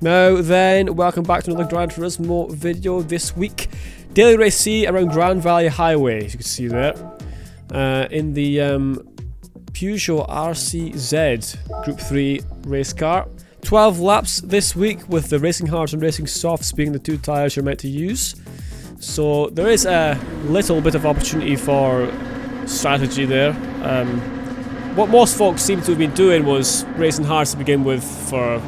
Now then, welcome back to another Gran Turismo video this week. Daily Race C around Grand Valley Highway, as you can see there. In the Peugeot RCZ Group 3 race car. 12 laps this week with the Racing Hards and Racing Softs being the two tyres you're meant to use. So there is a little bit of opportunity for strategy there. What most folks seem to have been doing was racing hards to begin with for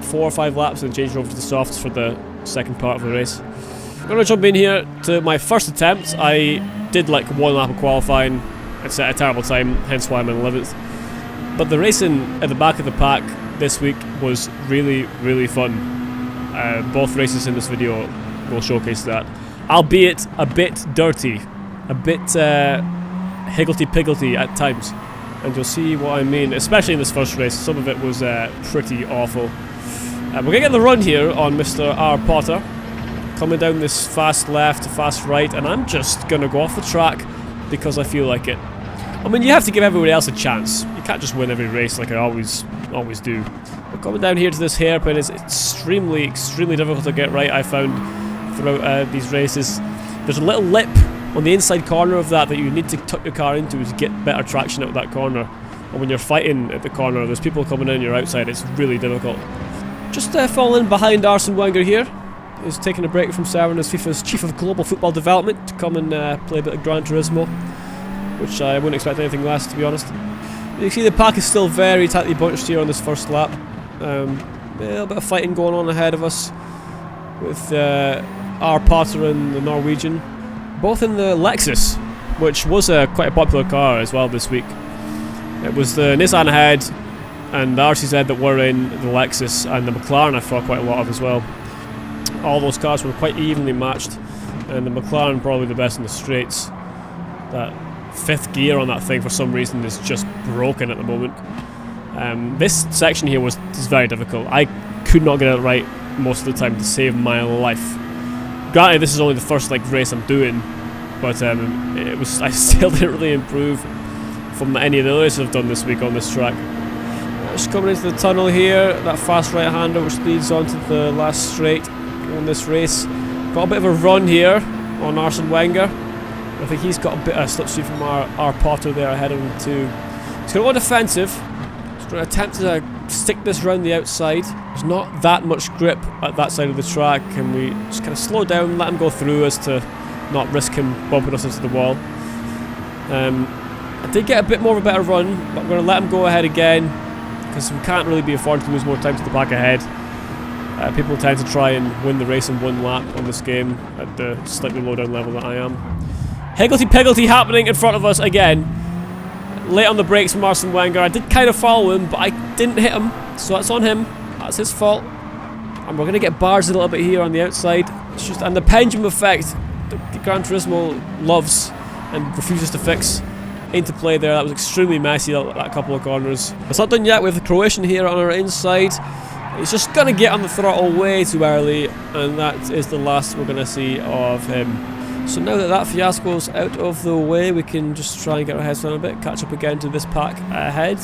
4 or 5 laps and changing over to the softs for the second part of the race. I'm going to jump in here to my first attempt. I did like 1 lap of qualifying and set a terrible time, hence why I'm in 11th. But the racing at the back of the pack this week was really, really fun. Both races in this video will showcase that. Albeit a bit dirty, a bit higgledy-piggledy at times. And you'll see what I mean, especially in this first race. Some of it was pretty awful. We're going to get the run here on Mr. R. Potter. Coming down this fast left, fast right, and I'm just going to go off the track because I feel like it. I mean, you have to give everybody else a chance. You can't just win every race like I always do. But coming down here to this hairpin is extremely, extremely difficult to get right, I found, throughout these races. There's a little lip on the inside corner of that you need to tuck your car into to get better traction out of that corner. And when you're fighting at the corner, there's people coming in your outside, it's really difficult. Just falling behind Arsene Wenger here. He's taking a break from serving as FIFA's Chief of Global Football Development to come and play a bit of Gran Turismo, which I wouldn't expect anything less, to be honest. You can see the pack is still very tightly bunched here on this first lap. A little bit of fighting going on ahead of us with R. Potter and the Norwegian, both in the Lexus, which was quite a popular car as well this week. It was the Nissan ahead and the RCZ that were in the Lexus, and the McLaren I thought quite a lot of as well. All those cars were quite evenly matched, and the McLaren probably the best in the straights. That 5th gear on that thing for some reason is just broken at the moment. This section here is very difficult. I could not get it right most of the time to save my life. Granted, this is only the first race I'm doing, but I still didn't really improve from any of the races I've done this week on this track. Just coming into the tunnel here, that fast right-hander which leads onto the last straight on this race. Got a bit of a run here on Arsene Wenger. I think he's got a bit of slipstream from our Potter there ahead of him too. He's going to go defensive. He's going to attempt to stick this round the outside. There's not that much grip at that side of the track, and we just kind of slow down, let him go through us to not risk him bumping us into the wall. I did get a bit more of a better run, but I'm going to let him go ahead again because we can't really be afforded to lose more time to the back ahead. People tend to try and win the race in 1 lap on this game at the slightly low down level that I am. Higgledy-piggledy happening in front of us again. Late on the brakes from Arsene Wenger. I did kind of follow him, but I didn't hit him, so that's on him. That's his fault. And we're going to get bars a little bit here on the outside. It's just, and the pendulum effect that Gran Turismo loves and refuses to fix into play there. That was extremely messy, that couple of corners. It's not done yet with the Croatian here on our inside. He's just going to get on the throttle way too early, and that is the last we're going to see of him. So now that that fiasco's out of the way, we can just try and get our heads down a bit, catch up again to this pack ahead.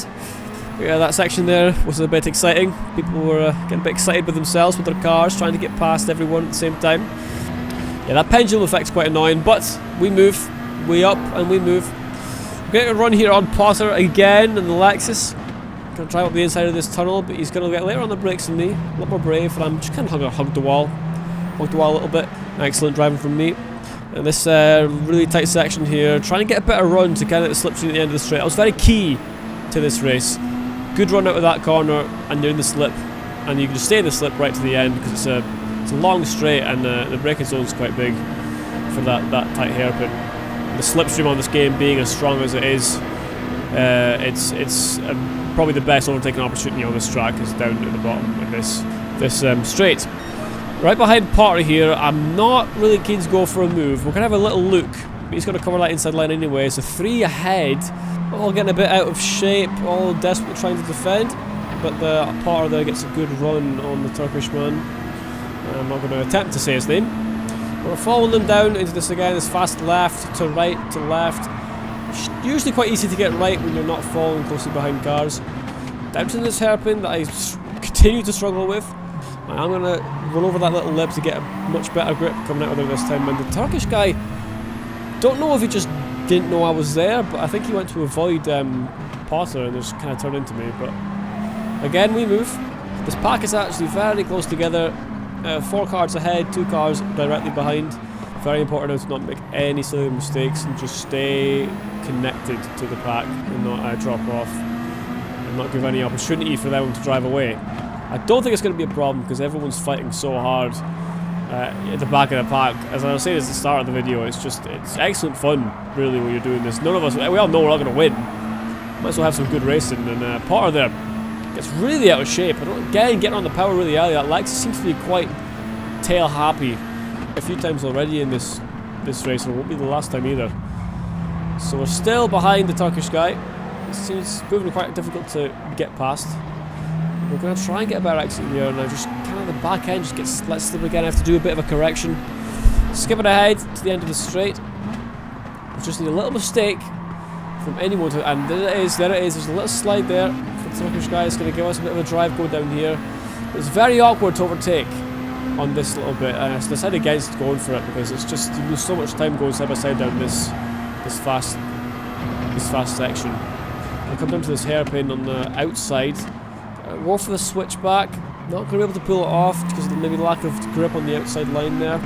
Yeah, that section there was a bit exciting. People were getting a bit excited with themselves, with their cars, trying to get past everyone at the same time. Yeah, that pendulum effect's quite annoying, but we move, we up, and we move. We're getting a run here on Potter again in the Lexus. Going to drive up the inside of this tunnel, but he's going to get later on the brakes than me. A lot more brave, and I'm just kind of going to hug the wall. Hug the wall a little bit. Excellent driving from me. And this really tight section here, trying to get a better run to kind of get the slipstream at the end of the straight. That was very key to this race. Good run out of that corner, and you're in the slip, and you can just stay in the slip right to the end because it's a long straight, and the braking zone's quite big for that tight hairpin. The slipstream on this game being as strong as it is, it's probably the best overtaking opportunity on this track is down at the bottom of this straight. Right behind Potter here, I'm not really keen to go for a move. We're going to have a little look, but he's going to cover that inside line anyway, so 3 ahead, all getting a bit out of shape, all desperately trying to defend, but the Potter there gets a good run on the Turkish man. I'm not going to attempt to say his name. We're following them down into this again, this fast left to right to left. Usually quite easy to get right when you're not following closely behind cars. Down to this hairpin that I continue to struggle with. I'm going to run over that little lip to get a much better grip coming out of there this time. And the Turkish guy, don't know if he just didn't know I was there, but I think he went to avoid Potter and just kind of turned into me. But again, we move. This pack is actually very close together. 4 cars ahead, 2 cars directly behind. Very important now to not make any silly mistakes and just stay connected to the pack and not drop off and not give any opportunity for them to drive away. I don't think it's going to be a problem because everyone's fighting so hard at the back of the pack. As I was saying at the start of the video, it's excellent fun really when you're doing this. None of us, we all know we're not going to win. Might as well have some good racing. And Potter there gets really out of shape. Again, getting on the power really early. That Lexus seems to be quite tail happy a few times already in this race, and it won't be the last time either. So we're still behind the Turkish guy. It seems proving quite difficult to get past. We're going to try and get a better exit here, and now just kind of the back end just gets let slip again. I have to do a bit of a correction. Skipping ahead to the end of the straight. We just need a little mistake from anyone to, and there it is. There's a little slide there for the Turkish guy. It's going to give us a bit of a drive go down here. It's very awkward to overtake on this little bit, and I decided against going for it because it's just you lose so much time going side by side down this fast section. I come down to this hairpin on the outside. Go for the switchback. Not going to be able to pull it off because of the maybe lack of grip on the outside line there.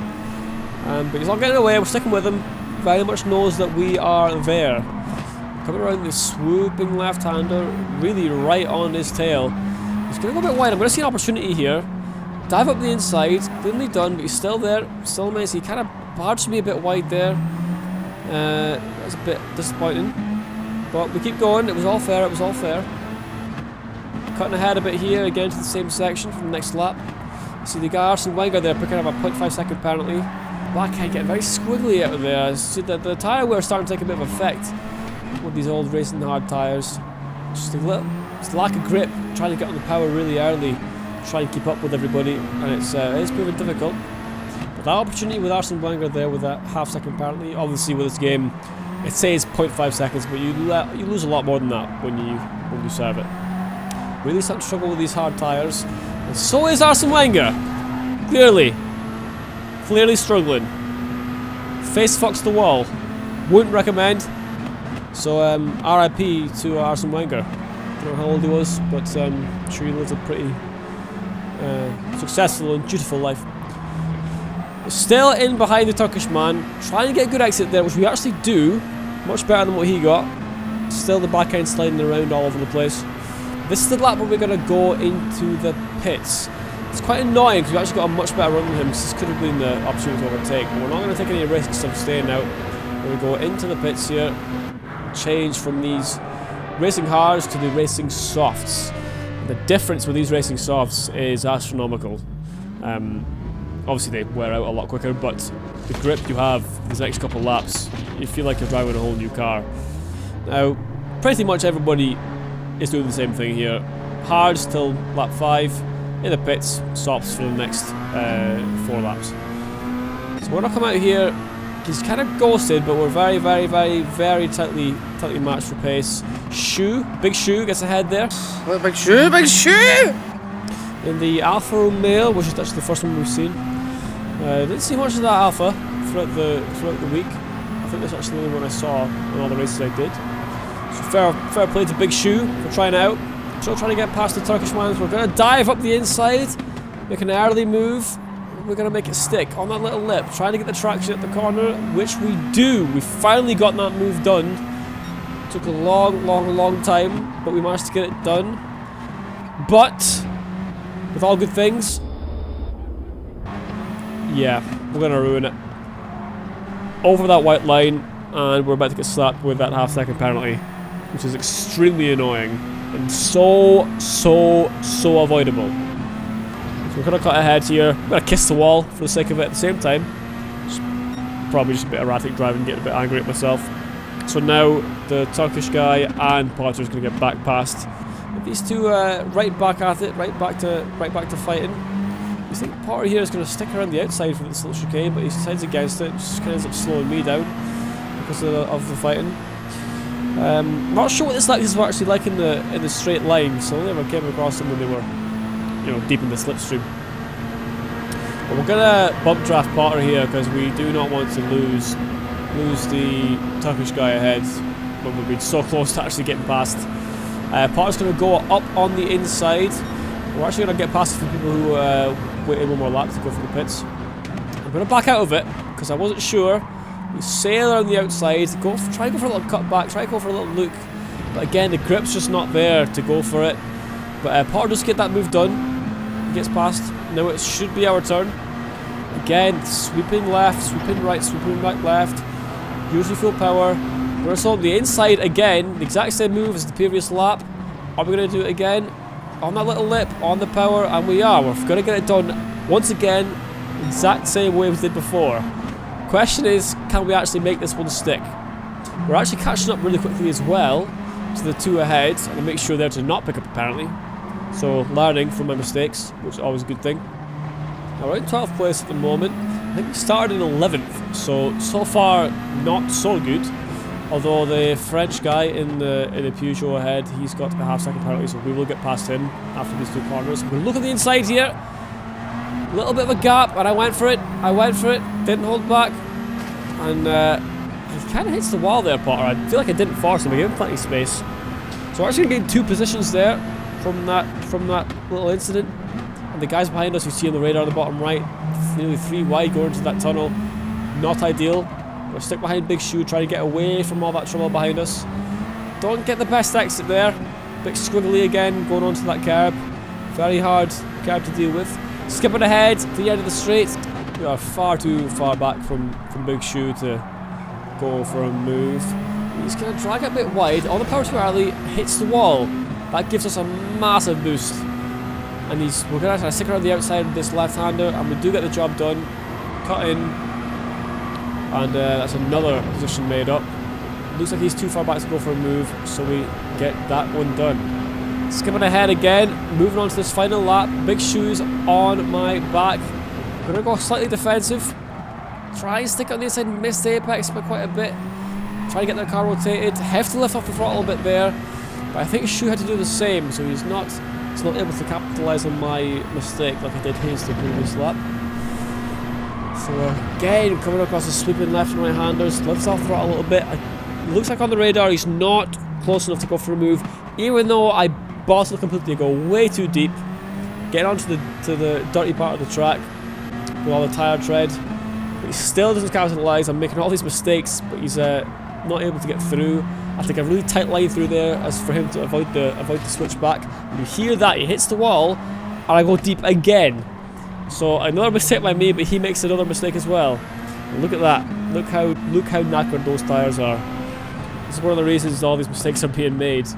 But he's not getting away. We're sticking with him. Very much knows that we are there. Coming around this swooping left-hander, really right on his tail. He's going to go a bit wide. I'm going to see an opportunity here. Dive up the inside. Cleanly done, but he's still there. Still amazed. He kind of barged me a bit wide there. That's a bit disappointing. But we keep going. It was all fair. It was all fair. Cutting ahead a bit here, again to the same section from the next lap. You see the guy Arsene Wenger there picking up a 0.5 second penalty. Blackhead getting very squiggly out of there. You see that the tyre wear starting to take a bit of effect with these old racing hard tyres. Just a lack of grip, trying to get on the power really early, try and keep up with everybody, and it's proving difficult. But that opportunity with Arsene Wenger there with that half-second penalty, obviously with this game, it says 0.5 seconds, but you lose a lot more than that when you serve it. Really starting to struggle with these hard tyres, and so is Arsene Wenger. Clearly struggling. Face fucks the wall. Wouldn't recommend. So RIP to Arsene Wenger. Don't know how old he was, but I'm sure he lived a pretty successful and dutiful life. Still in behind the Turkish man, trying to get a good exit there, which we actually do. Much better than what he got. Still the back end sliding around all over the place. This is the lap where we're going to go into the pits. It's quite annoying because we actually got a much better run than him, because this could have been the opportunity to overtake. But we're not going to take any risks of staying out. We're going to go into the pits here, change from these racing hards to the racing softs. And the difference with these racing softs is astronomical. Obviously they wear out a lot quicker, but the grip you have these next couple of laps, you feel like you're driving a whole new car. Now, pretty much everybody is doing the same thing here. Hards till lap 5, in the pits, stops for the next 4 laps. So we're going to come out here. He's kind of ghosted, but we're very, very, very, very tightly matched for pace. Big Shoe gets ahead there. Big Shoe! In the Alfa Romeo, which is actually the first one we've seen. Didn't see much of that Alfa throughout the week. I think that's actually the only one I saw on all the races I did. So fair play to Big Shoe for trying it out. Still trying to get past the Turkish ones. We're going to dive up the inside, make an early move. We're going to make it stick on that little lip, trying to get the traction at the corner, which we do. We finally got that move done. Took a long time, but we managed to get it done. But with all good things, yeah, we're going to ruin it. Over that white line, and we're about to get slapped with that half-second penalty, which is extremely annoying and so avoidable. So we're going to cut ahead here. We're going to kiss the wall for the sake of it at the same time. Probably just a bit erratic driving, getting a bit angry at myself. So now the Turkish guy and Potter's going to get back past. These two right back at it, right back to fighting. You think Potter here is going to stick around the outside for this little chicane, but he decides against it. Just kind of ends up slowing me down because of the fighting. Not sure what this is actually like in the straight line, so I only ever came across them when they were, deep in the slipstream. But we're gonna bump draft Potter here because we do not want to lose the Turkish guy ahead when we've been so close to actually getting past. Potter's gonna go up on the inside. We're actually gonna get past a few people who waited one more lap to go for the pits. I'm gonna back out of it because I wasn't sure. We sail around the outside, try and go for a little cutback, try and go for a little look. But again, the grip's just not there to go for it. But Potter does get that move done. He gets past. Now it should be our turn. Again, sweeping left, sweeping right, sweeping back left. Usually full power. We're going to on the inside again. The exact same move as the previous lap. Are we going to do it again? On that little lip, on the power, and we are. We're going to get it done once again, exact same way we did before. Question is, can we actually make this one stick? We're actually catching up really quickly as well to the two ahead, and I make sure they're to not pick up apparently. So learning from my mistakes, which is always a good thing. Now we're in 12th place at the moment. I think we started in 11th, so far not so good. Although the French guy in the Peugeot ahead, he's got a half-second penalty, so we will get past him after these two corners. We'll look at the inside here. A little bit of a gap, and I went for it. Didn't hold back, and he kind of hits the wall there, Potter. I feel like I didn't force him. I gave him plenty of space. So we're actually getting 2 positions there from that little incident. And the guys behind us, you see on the radar on the bottom right, nearly 3 wide going into that tunnel. Not ideal. We'll stick behind Big Shoe, try to get away from all that trouble behind us. Don't get the best exit there. Bit squiggly again, going onto that curb. Very hard curb to deal with. Skipping ahead to the end of the straight. We are far too far back from Big Shoe to go for a move. He's going to drag it a bit wide. On the power too early, hits the wall. That gives us a massive boost. And we're going to try to stick around the outside of this left-hander, and we do get the job done. Cut in. And that's another position made up. Looks like he's too far back to go for a move, so we get that one done. Skipping ahead again, moving on to this final lap. Big Shoes on my back. I'm going to go slightly defensive. Try and stick on the inside, miss the apex by quite a bit. Try to get their car rotated. Have to lift off the throttle a bit there. But I think Shoe had to do the same, so he's not able to capitalise on my mistake like I did his the previous lap. So again, coming across the sweeping left and right handers, lifts off the throttle a little bit. It looks like on the radar he's not close enough to go for a move, even though I bottled completely, go way too deep, get onto the dirty part of the track with all the tyre tread. But he still doesn't capitalise. I'm making all these mistakes, but he's not able to get through. I think a really tight line through there as for him to avoid the switch back. And you hear that, he hits the wall, and I go deep again. So another mistake by me, but he makes another mistake as well. And look at that. Look how knackered those tyres are. This is one of the reasons all these mistakes are being made.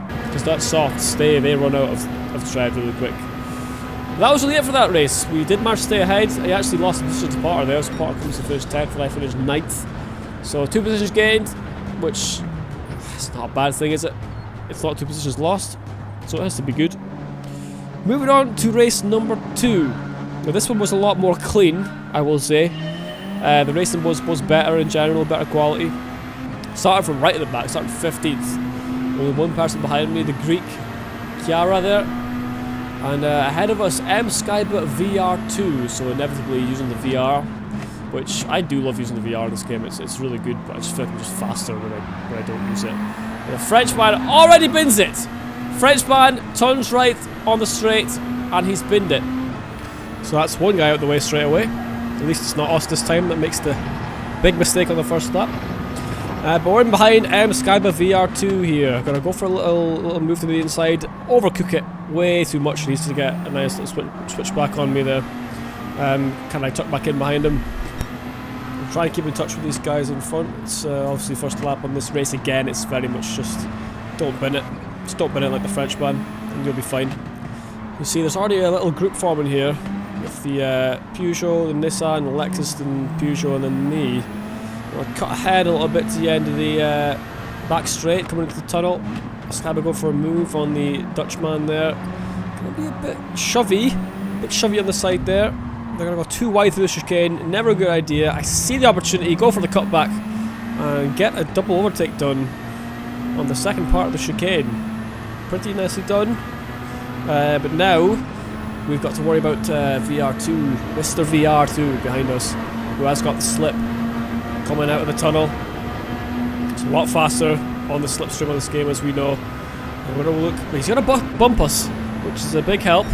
Because that soft stay, they run out of tread really quick. That was really it for that race. We did manage to stay ahead. I actually lost the position to Potter there, so Potter comes to finish 10th and I finished 9th. So 2 positions gained, which is not a bad thing, is it? It's not 2 positions lost, so it has to be good. Moving on to race number 2. Now this one was a lot more clean, I will say. The racing was better in general, better quality. Started from right at the back, started 15th. Only one person behind me, the Greek Chiara there. And ahead of us, Skybot VR2, so inevitably using the VR, which I do love using the VR in this game. It's really good, but I just feel like I'm just faster when I don't use it. And the Frenchman already bins it. Frenchman turns right on the straight, and he's binned it. So that's one guy out the way straight away. At least it's not us this time that makes the big mistake on the first lap. But we're in behind Skybot VR2 here. Gonna go for a little move to the inside, overcook it way too much. He needs to get a nice little switch back on me there. Can I tuck back in behind him? I'm trying to keep in touch with these guys in front. It's obviously first lap on this race again. It's very much just don't bin it. Just don't bin it like the Frenchman, and you'll be fine. You see, there's already a little group forming here with the Peugeot, the Nissan, the Lexus, and Peugeot, and then me. I'll cut ahead a little bit to the end of the back straight, coming into the tunnel. Skybot go for a move on the Dutchman there. Gonna be a bit shovey on the side there. They're gonna go too wide through the chicane. Never a good idea. I see the opportunity, go for the cutback, and get a double overtake done on the second part of the chicane. Pretty nicely done. But now we've got to worry about VR2, Mr. VR2 behind us, who has got the slip coming out of the tunnel. It's a lot faster on the slipstream of this game, as we know. And we're going to look, he's going to bump us, which is a big help.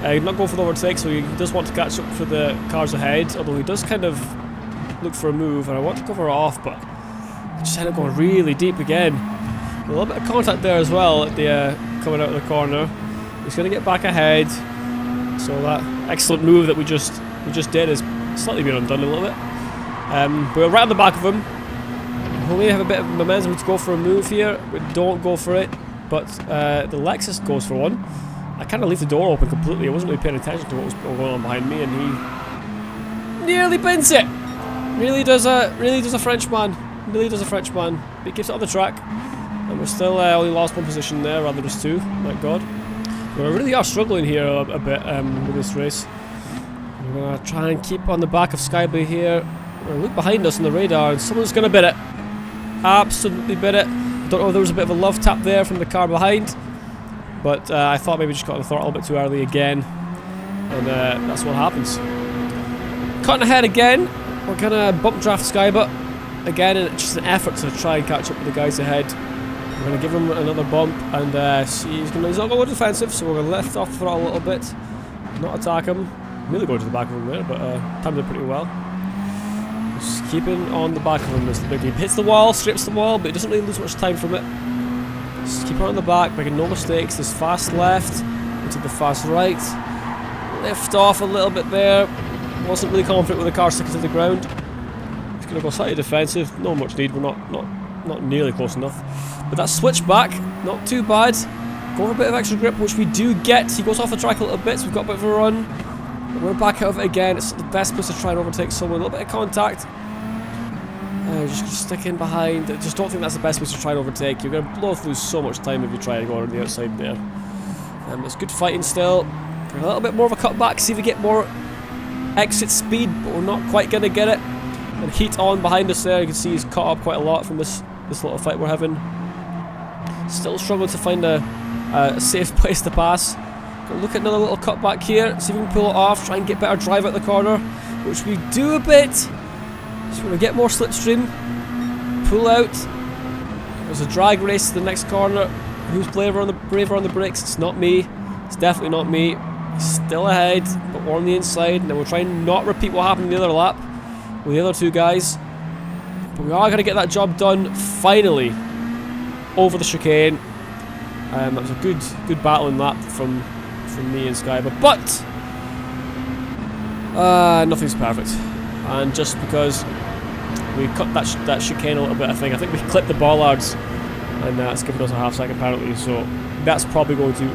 He's not going for the overtake, so he does want to catch up for the cars ahead, although he does kind of look for a move, and I want to cover off, but I just end up going really deep again. A little bit of contact there as well at the coming out of the corner. He's going to get back ahead, so that excellent move that we just did is slightly been undone a little bit. We're right on the back of him. We may have a bit of momentum to go for a move here. We don't go for it, but the Lexus goes for one. I kind of leave the door open completely. I wasn't really paying attention to what was going on behind me, and he nearly bends it. Really does a Frenchman. Really does a Frenchman. But he keeps it on the track, and we're still only lost one position there, rather than just two. My God, we really are struggling here a bit with this race. We're gonna try and keep on the back of Skyblue here. We're gonna look behind us on the radar, and someone's gonna bid it. Absolutely bid it. I don't know if there was a bit of a love tap there from the car behind, but I thought maybe just got the throttle a bit too early again, and that's what happens. Cutting ahead again. We're gonna bump draft Skyblue again, and it's just an effort to try and catch up with the guys ahead. We're gonna give him another bump, and he's not going defensive, so we're gonna lift off the throttle a little bit, not attack him. Really going to the back of him there, but timed it pretty well. Just keeping on the back of him as the big. He hits the wall, strips the wall, but he doesn't really lose much time from it. Just keep on the back, making no mistakes. There's fast left into the fast right. Lift off a little bit there. Wasn't really confident with the car sticking to the ground. He's going to go slightly defensive. Not much need. We're not nearly close enough. But that switch back, not too bad. Go for a bit of extra grip, which we do get. He goes off the track a little bit, so we've got a bit of a run. We're back out of it again. It's the best place to try and overtake someone. A little bit of contact. Just stick in behind. I just don't think that's the best place to try and overtake. You're going to both lose so much time if you try and go on the outside there. It's good fighting still. A little bit more of a cutback. See if we get more exit speed, but we're not quite going to get it. And Heat on behind us there. You can see he's caught up quite a lot from this little fight we're having. Still struggling to find a safe place to pass. Gonna look at another little cutback here, see if we can pull it off, try and get better drive out the corner, which we do a bit. Just want to get more slipstream, pull out. There's a drag race to the next corner. Who's braver on the brakes? It's not me. It's definitely not me. He's still ahead, but we're on the inside. Now we'll try and not repeat what happened in the other lap with the other two guys. But we are going to get that job done finally over the chicane. That was a good battling lap from me and Skyblue, but nothing's perfect. And just because we cut that chicane a little bit, I think we clipped the bollards, and that's given us a half second penalty. So that's probably going to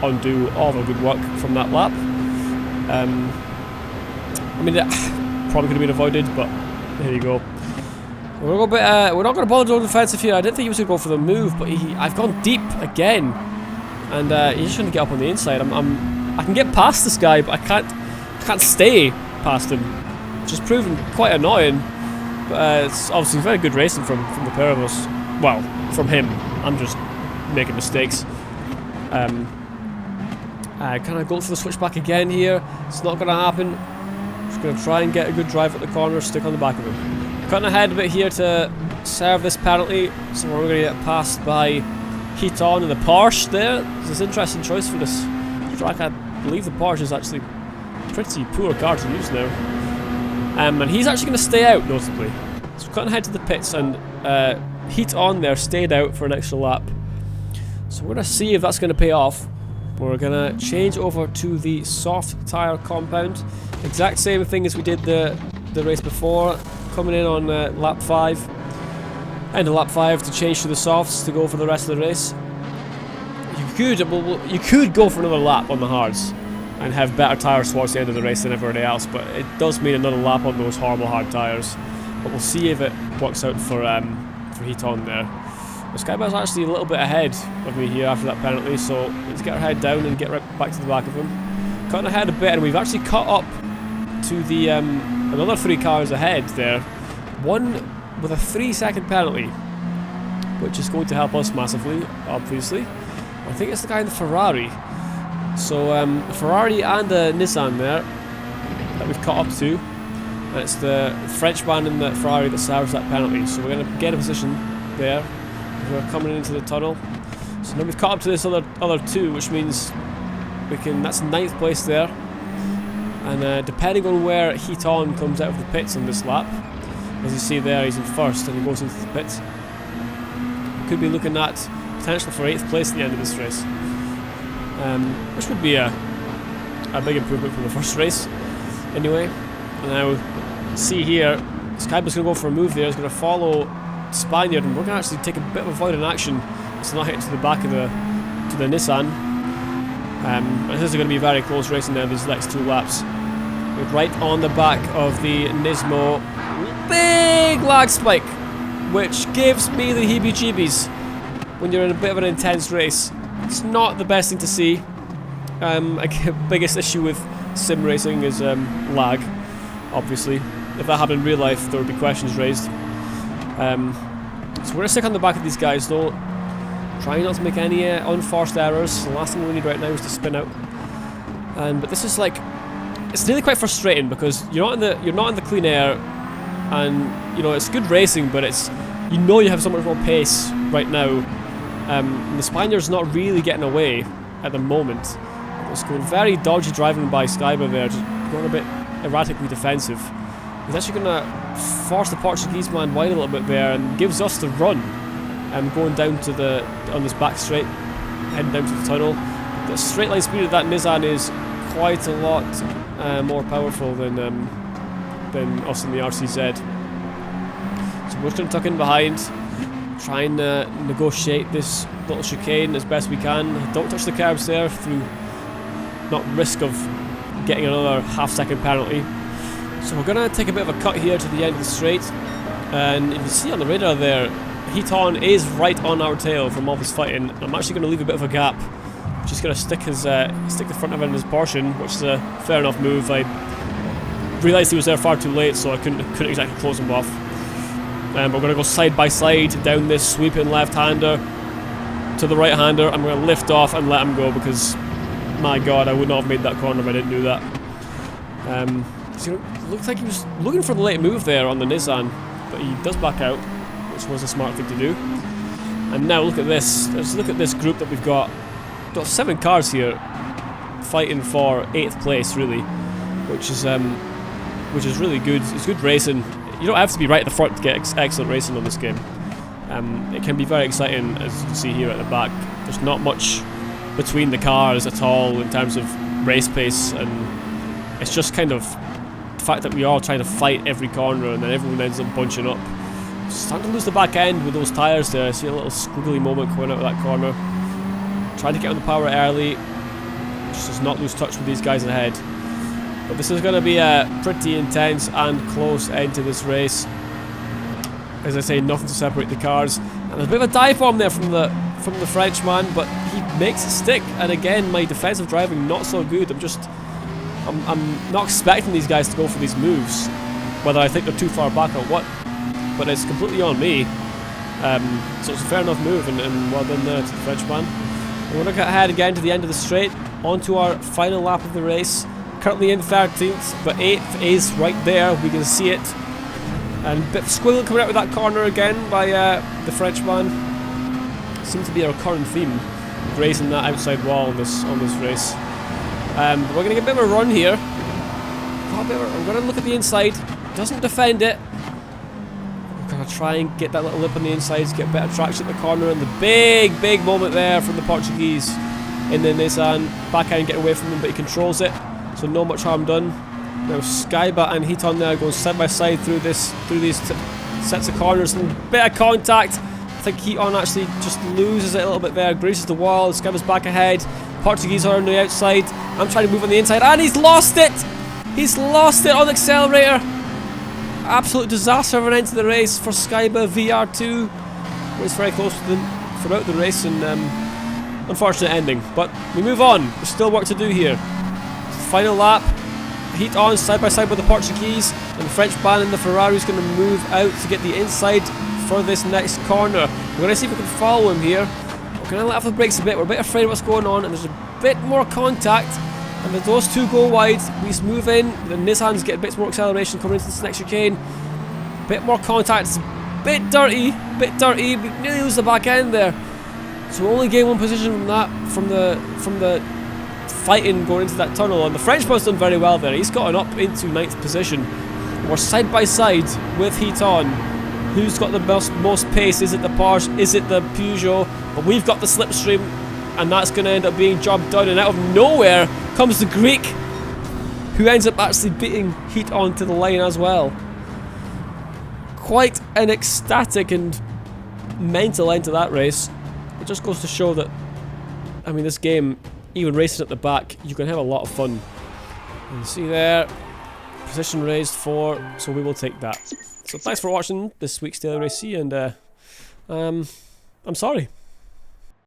undo all the good work from that lap. I mean, that probably could have been avoided, but there you go. We're not going to bother going defensive here. I didn't think he was going to go for the move, but I've gone deep again, and he just shouldn't get up on the inside. I can get past this guy, but I can't stay past him, which has proven quite annoying. But it's obviously very good racing from the pair of us. Well, from him. I'm just making mistakes. I kind of go for the switchback again here. It's not going to happen. Just going to try and get a good drive at the corner, stick on the back of him. Cutting ahead a bit here to serve this penalty, so we're going to get passed by Heat On and the Porsche there. It's an interesting choice for this track. I believe the Porsche is actually a pretty poor car to use now. And he's actually going to stay out, notably. So cutting ahead to the pits, and Heat On there stayed out for an extra lap. So we're going to see if that's going to pay off. We're going to change over to the soft tyre compound. Exact same thing as we did the race before. Coming in on lap 5, end of lap 5 to change to the softs to go for the rest of the race. You could go for another lap on the hards and have better tyres towards the end of the race than everybody else, but it does mean another lap on those horrible hard tyres. But we'll see if it works out for Heat On there. The Skyblue's actually a little bit ahead of me here after that penalty, so let's get our head down and get right back to the back of him. Cutting ahead a bit, and we've actually caught up to the another 3 cars ahead there. One with a 3-second penalty, which is going to help us massively, obviously. I think it's the guy in the Ferrari. So a Ferrari and a Nissan there that we've caught up to. And it's the Frenchman in the Ferrari that serves that penalty. So we're going to get a position there. We're coming into the tunnel. So now we've caught up to this other two, which means we can. That's 9th place there. And depending on where Heat-On comes out of the pits on this lap, as you see there, he's in 1st and he goes into the pits. Could be looking at potential for 8th place at the end of this race, which would be a big improvement from the first race. Anyway, now see here, Skyba's going to go for a move there. He's going to follow Spaniard, and we're going to actually take a bit of avoiding action. It's not hitting to the back of the Nissan. And this is going to be very close racing now, these next 2 laps. We're right on the back of the Nismo. Big lag spike, which gives me the heebie-jeebies when you're in a bit of an intense race. It's not the best thing to see. Biggest issue with sim racing is lag, obviously. If that happened in real life, there would be questions raised. So we're going to stick on the back of these guys though. Trying not to make any unforced errors. The last thing we need right now is to spin out. But this is like, it's really quite frustrating because you're not in the clean air, and you know it's good racing, but it's, you know, you have so much more pace right now. And the Spaniard's not really getting away at the moment. It's going very dodgy driving by Skyba there, just going a bit erratically defensive. He's actually going to force the Portuguese man wide a little bit there and gives us the run. Going down to on this back straight, heading down to the tunnel. The straight line speed of that Nissan is quite a lot more powerful than us in the RCZ. So we're just going to tuck in behind, try and negotiate this little chicane as best we can. Don't touch the curbs there through not risk of getting another half-second penalty. So we're going to take a bit of a cut here to the end of the straight, and if you see on the radar there, Heat-On is right on our tail from all this fighting. I'm actually going to leave a bit of a gap. Just going to stick the front of him in his portion, which is a fair enough move. I realised he was there far too late, so I couldn't exactly close him off. We're going to go side by side down this sweeping left-hander to the right-hander. I'm going to lift off and let him go because, my God, I would not have made that corner if I didn't do that. So it looked like he was looking for the late move there on the Nissan, but he does back out, which was a smart thing to do. And now look at this. Let's look at this group that we've got. We've got 7 cars here fighting for 8th place, really, which is really good. It's good racing. You don't have to be right at the front to get excellent racing on this game. It can be very exciting, as you can see here at the back. There's not much between the cars at all in terms of race pace, and it's just kind of the fact that we are all trying to fight every corner, and then everyone ends up bunching up. Starting to lose the back end with those tyres there. I see a little squiggly moment coming out of that corner. Trying to get on the power early, just does not lose touch with these guys ahead. But this is going to be a pretty intense and close end to this race. As I say, nothing to separate the cars. And there's a bit of a dive bomb there from the Frenchman, but he makes it stick. And again, my defensive driving not so good. I'm not expecting these guys to go for these moves, whether I think they're too far back or what. But it's completely on me. So it's a fair enough move, and well done there to the Frenchman. We're going to get ahead again to the end of the straight, onto our final lap of the race. Currently in 13th, but 8th is right there. We can see it. And a bit of squiggle coming out of that corner again by the Frenchman. Seems to be a recurring theme, grazing that outside wall on this race. But we're going to get a bit of a run here. I'm going to look at the inside. Doesn't defend it. We're going to try and get that little lip on the inside to get better traction at the corner. And the big moment there from the Portuguese in the Nissan. Backhand getting away from him, but he controls it. So no much harm done. Now Skyba and Heat-On there going side by side through these sets of corners, and a bit of contact. I think Heat-On actually just loses it a little bit there, greases the wall. Skyba's back ahead. Portuguese are on the outside. I'm trying to move on the inside, and he's lost it. He's lost it on the accelerator. Absolute disaster of an end to the race for Skyba VR2. Was very close to them throughout the race, and unfortunate ending. But we move on. There's still work to do here. Final lap. Heat-On side by side with the Portuguese, and the Frenchman and the Ferrari is going to move out to get the inside for this next corner. We're going to see if we can follow him here. We're going to let off the brakes a bit. We're a bit afraid of what's going on, and there's a bit more contact, and if those two go wide, we move in. The Nissans get a bit more acceleration coming into this next chicane. Bit more contact. It's a bit dirty. We nearly lose the back end there. So we only gain one position from that, from the fighting going into that tunnel. And the Frenchman's done very well there. He's gotten up into 9th position. We're side by side with heat on. Who's got the most pace? Is it the Porsche? Is it the Peugeot? But we've got the Slipstream, and that's going to end up being job done. And out of nowhere comes the Greek, who ends up actually beating heat on to the line as well. Quite an ecstatic and mental end to that race. It just goes to show that, I mean, this game, even racing at the back, you can have a lot of fun. And you see there, position raised 4, so we will take that. So thanks for watching this week's Daily Race C, and I'm sorry.